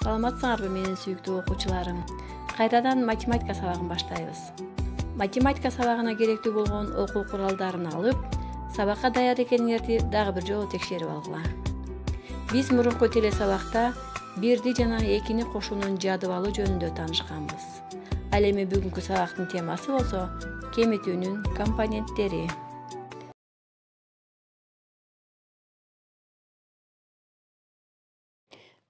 Саламатсыңарбы менин сүйүктүү окуучуларым? Кайрадан математика сабагын баштайбыз. Математика сабагына керектүү болгон окуу куралдарын алып, сабакка даяр экениңерди дагы бир жолу текшерип алгыла. Биз мурунку телесабакта 1 жана 2 кошуунун жадыбалы жөнүндө таанышканбыз. Ал эми бүгүнкү сабактын темасы болсо кемитүүнүн компоненттери.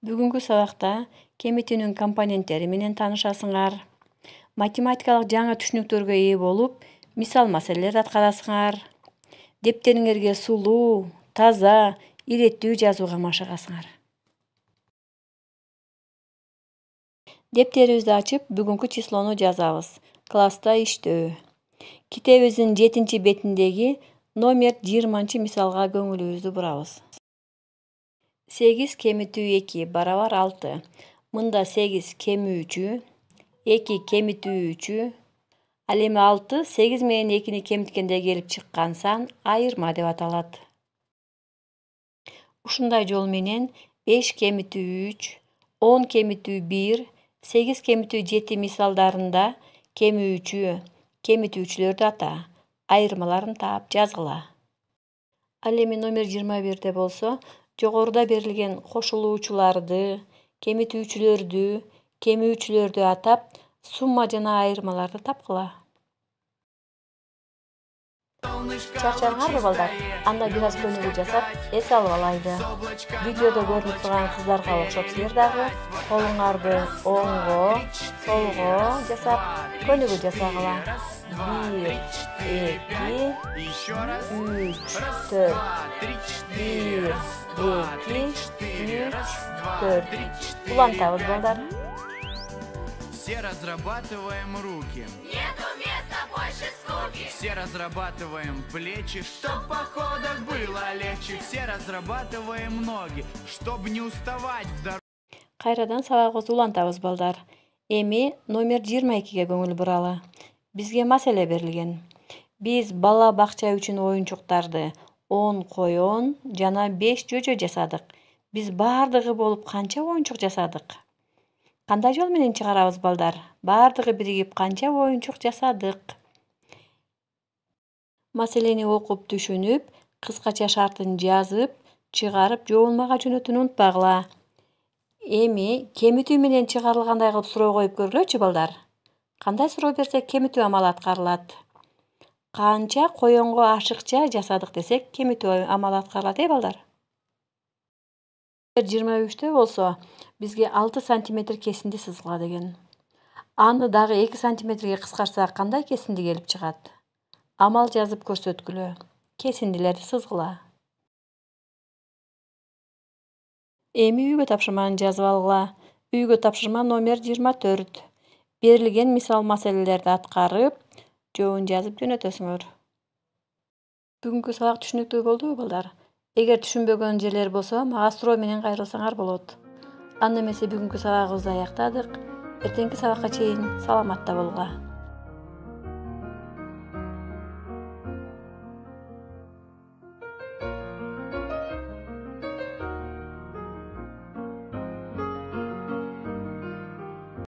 Бүгүнкү сабакта кемитүүнүн компоненттери менен таанышасыңар. Математикалык жаңы түшүнүктөргө ээ болуп, мисал маселелер аткарасыңар. Дептериңерге сулуу, таза, иреттүү жазууга машыгасыңар. Дептерибизди ачып, бүгүнкү числону жазабыз. Класста иштөө. Китебибиздин 7-бетиндеги номер 20 мисалга көңүлүбүздү бурабыз. 8 кемитүү 2 барабар 6. Мында 8 кемүүчү, 2 кемитүүчү. Ал эми 6 8 менен 2-ни кемиткенде келип чыккан сан айырма деп аталат. Ушундай жол менен 5 кемитүү 3, 10 кемитүү 1, 8 кемитүү 7 мисалдарында кемүүчү, кемитүүчүлөрдү ата, айырмаларын таап жазгыла. Ал эми номер 21-де болсо, жогоруда берилген кошулуучуларды, кемитүүчүлөрдү, кемүүчүлөрдү атап, сумма жана айырмаларды тапкыла. Чарчадыңарбы балдар? Анда бир аз көнүгүү жасап, эс алып алайлы. Видеодо көрүнүп турган кыздарга окшоп силер дагы колуңарды оңго, солго жасап, көнүгүү жасагыла. 1, 2, 3, 4. 1, 2, 3, 4. Улантабыз балдар. Все разрабатываем руки. Нету места больше скуки. Все разрабатываем плечи, чтоб в походах было легче. Все разрабатываем ноги, чтоб не уставать в дороге. Кайрадан сабагыбызды улантабыз балдар. Эми номер 22-ге көңүл буралы. Бизге маселе берилген. Биз бала бакча үчүн оюнчуктарды 10 коён жана 5 жөжө жасадык. Биз баардыгы болуп канча оюнчук жасадык? Кандай жол менен чыгарабыз балдар? Баардыгы биригип канча оюнчук жасадык? Маселени окуп түшүнүп, кыскача шартын жазып, чыгарып жоолмага жөнөтүүнү унутпагыла. Эми кемитүү менен чыгарылгандай кылып суроо коюп көргүлөчү балдар. Кандай суроо берсек кемитүү амалы аткарылат? Канча коёнго ашыкча жасадык десек, кемитүү амалы аткарылат, балдар? 23-те болсо, бизге 6 сантиметр кесинди сызгыла деген. Аны дагы 2 сантиметрге кыскартсак кандай кесинди келип чыгат? Амал жазып көрсөткүлө. Кесиндилерди сызгыла. Эми үйгө тапшырманы жазып алгыла. Үйгө тапшырма номер 24. Берилген мисал маселелерди аткарып, жообун жазып жөнөтөсүңөр. Бүгүнкү сабак түшүнүктүү болдубу балдар? Эгер түшүнбөгөн жерлер болсо, мага суроо менен кайрылсаңар болот. Анда эмесе бүгүнкү сабагыбызды аяктадык. Эртеңки сабакка чейин саламатта болгула.